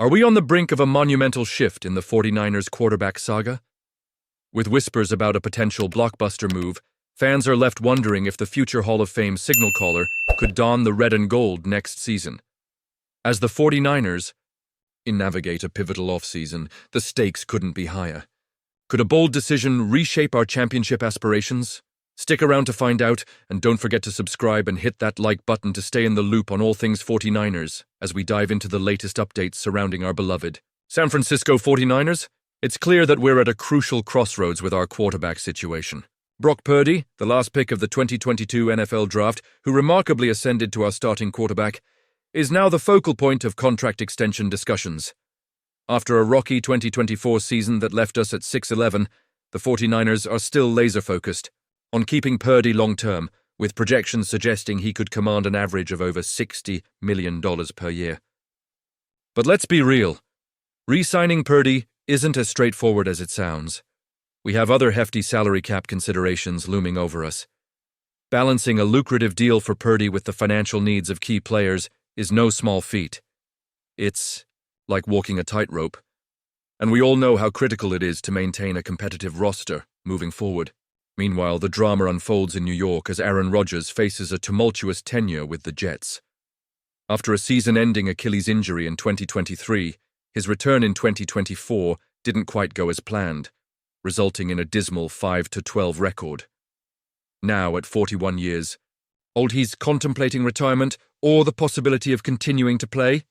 Are we on the brink of a monumental shift in the 49ers quarterback saga? With whispers about a potential blockbuster move, fans are left wondering if the future Hall of Fame signal caller could don the red and gold next season. As the 49ers navigate a pivotal offseason, the stakes couldn't be higher. Could a bold decision reshape our championship aspirations? Stick around to find out, and don't forget to subscribe and hit that like button to stay in the loop on all things 49ers as we dive into the latest updates surrounding our beloved San Francisco 49ers. It's clear that we're at a crucial crossroads with our quarterback situation. Brock Purdy, the last pick of the 2022 NFL Draft, who remarkably ascended to our starting quarterback, is now the focal point of contract extension discussions. After a rocky 2024 season that left us at 6-11, the 49ers are still laser-focused on keeping Purdy long-term, with projections suggesting he could command an average of over $60 million per year. But let's be real. Re-signing Purdy isn't as straightforward as it sounds. We have other hefty salary cap considerations looming over us. Balancing a lucrative deal for Purdy with the financial needs of key players is no small feat. It's like walking a tightrope. And we all know how critical it is to maintain a competitive roster moving forward. Meanwhile, the drama unfolds in New York as Aaron Rodgers faces a tumultuous tenure with the Jets. After a season-ending Achilles injury in 2023, his return in 2024 didn't quite go as planned, resulting in a dismal 5-12 record. Now, at 41 years old, he's contemplating retirement or the possibility of continuing to play,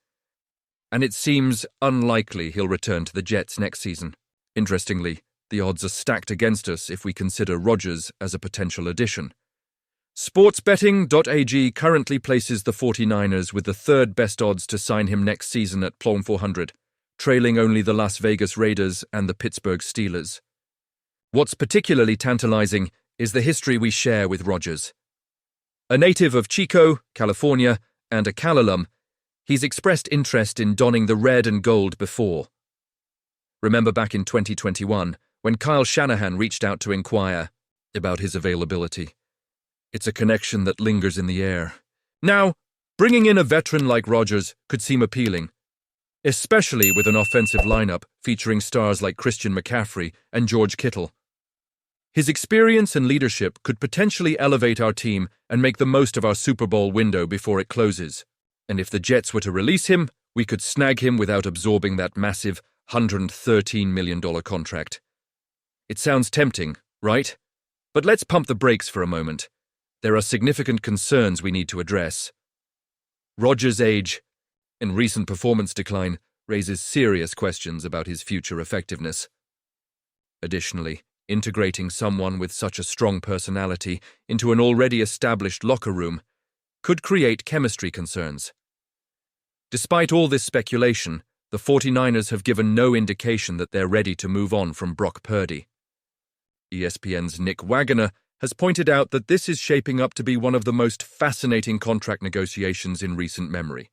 and it seems unlikely he'll return to the Jets next season. Interestingly, the odds are stacked against us if we consider Rodgers as a potential addition. Sportsbetting.ag currently places the 49ers with the third best odds to sign him next season at +400, trailing only the Las Vegas Raiders and the Pittsburgh Steelers. What's particularly tantalizing is the history we share with Rodgers. A native of Chico, California, and a Cal alum, he's expressed interest in donning the red and gold before. Remember back in 2021, when Kyle Shanahan reached out to inquire about his availability. It's a connection that lingers in the air. Now, bringing in a veteran like Rodgers could seem appealing, especially with an offensive lineup featuring stars like Christian McCaffrey and George Kittle. His experience and leadership could potentially elevate our team and make the most of our Super Bowl window before it closes. And if the Jets were to release him, we could snag him without absorbing that massive $113 million contract. It sounds tempting, right? But let's pump the brakes for a moment. There are significant concerns we need to address. Rodgers' age and recent performance decline raises serious questions about his future effectiveness. Additionally, integrating someone with such a strong personality into an already established locker room could create chemistry concerns. Despite all this speculation, the 49ers have given no indication that they're ready to move on from Brock Purdy. ESPN's Nick Wagoner has pointed out that this is shaping up to be one of the most fascinating contract negotiations in recent memory.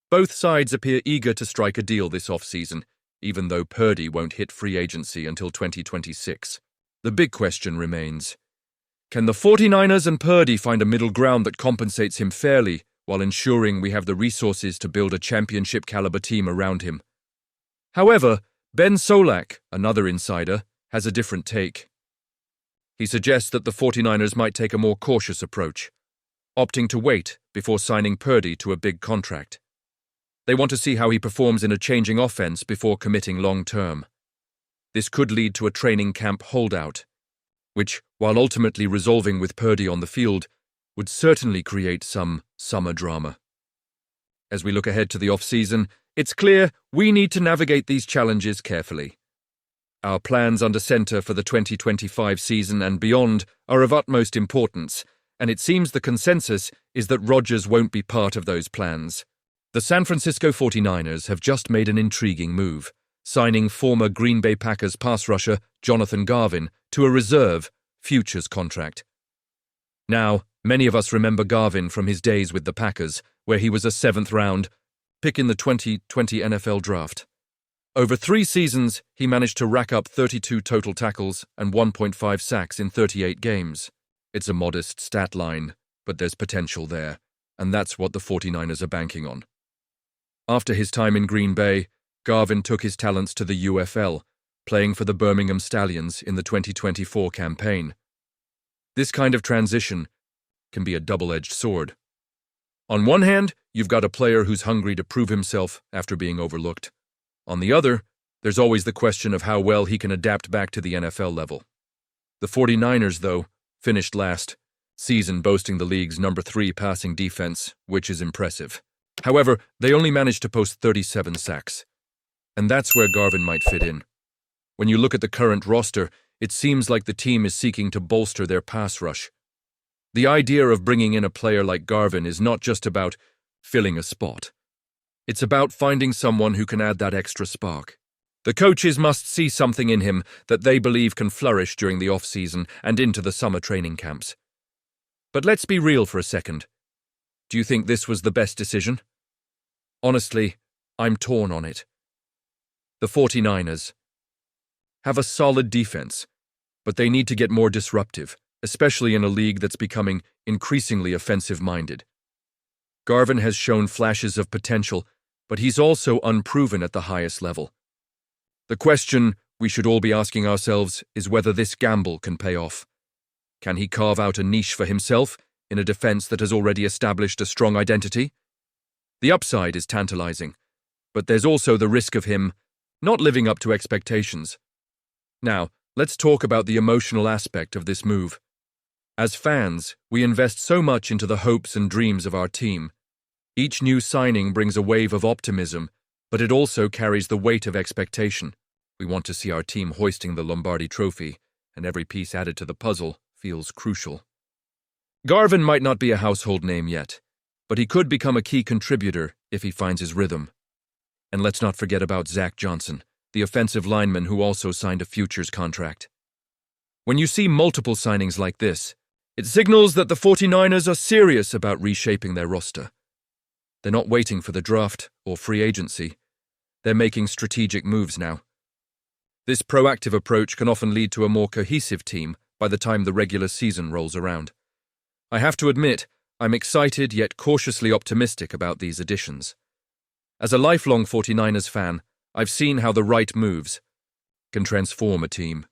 Both sides appear eager to strike a deal this offseason, even though Purdy won't hit free agency until 2026. The big question remains, can the 49ers and Purdy find a middle ground that compensates him fairly while ensuring we have the resources to build a championship-caliber team around him? However, Ben Solak, another insider, has a different take. He suggests that the 49ers might take a more cautious approach, opting to wait before signing Purdy to a big contract. They want to see how he performs in a changing offense before committing long-term. This could lead to a training camp holdout, which, while ultimately resolving with Purdy on the field, would certainly create some summer drama. As we look ahead to the off-season, it's clear we need to navigate these challenges carefully. Our plans under center for the 2025 season and beyond are of utmost importance, and it seems the consensus is that Rodgers won't be part of those plans. The San Francisco 49ers have just made an intriguing move, signing former Green Bay Packers pass rusher Jonathan Garvin to a reserve futures contract. Now, many of us remember Garvin from his days with the Packers, where he was a 7th-round pick in the 2020 NFL Draft. Over 3 seasons, he managed to rack up 32 total tackles and 1.5 sacks in 38 games. It's a modest stat line, but there's potential there, and that's what the 49ers are banking on. After his time in Green Bay, Garvin took his talents to the UFL, playing for the Birmingham Stallions in the 2024 campaign. This kind of transition can be a double-edged sword. On one hand, you've got a player who's hungry to prove himself after being overlooked. On the other, there's always the question of how well he can adapt back to the NFL level. The 49ers, though, finished last season boasting the league's number 3 passing defense, which is impressive. However, they only managed to post 37 sacks. And that's where Garvin might fit in. When you look at the current roster, it seems like the team is seeking to bolster their pass rush. The idea of bringing in a player like Garvin is not just about filling a spot. It's about finding someone who can add that extra spark. The coaches must see something in him that they believe can flourish during the offseason and into the summer training camps. But let's be real for a second. Do you think this was the best decision? Honestly, I'm torn on it. The 49ers have a solid defense, but they need to get more disruptive, especially in a league that's becoming increasingly offensive-minded. Garvin has shown flashes of potential, but he's also unproven at the highest level. The question we should all be asking ourselves is whether this gamble can pay off. Can he carve out a niche for himself in a defense that has already established a strong identity? The upside is tantalizing, but there's also the risk of him not living up to expectations. Now, let's talk about the emotional aspect of this move. As fans, we invest so much into the hopes and dreams of our team. Each new signing brings a wave of optimism, but it also carries the weight of expectation. We want to see our team hoisting the Lombardi Trophy, and every piece added to the puzzle feels crucial. Garvin might not be a household name yet, but he could become a key contributor if he finds his rhythm. And let's not forget about Zach Johnson, the offensive lineman who also signed a futures contract. When you see multiple signings like this, it signals that the 49ers are serious about reshaping their roster. They're not waiting for the draft or free agency. They're making strategic moves now. This proactive approach can often lead to a more cohesive team by the time the regular season rolls around. I have to admit, I'm excited yet cautiously optimistic about these additions. As a lifelong 49ers fan, I've seen how the right moves can transform a team.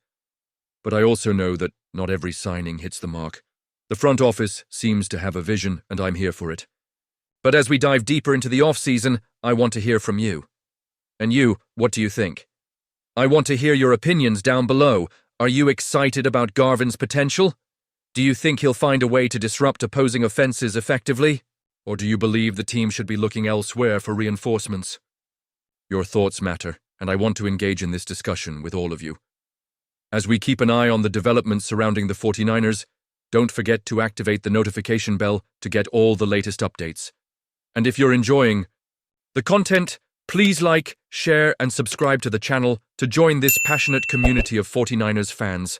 But I also know that not every signing hits the mark. The front office seems to have a vision, and I'm here for it. But as we dive deeper into the offseason, I want to hear from you. And you, what do you think? I want to hear your opinions down below. Are you excited about Garvin's potential? Do you think he'll find a way to disrupt opposing offenses effectively? Or do you believe the team should be looking elsewhere for reinforcements? Your thoughts matter, and I want to engage in this discussion with all of you. As we keep an eye on the developments surrounding the 49ers, don't forget to activate the notification bell to get all the latest updates. And if you're enjoying the content, please like, share, and subscribe to the channel to join this passionate community of 49ers fans.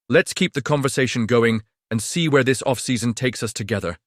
Let's keep the conversation going and see where this offseason takes us together.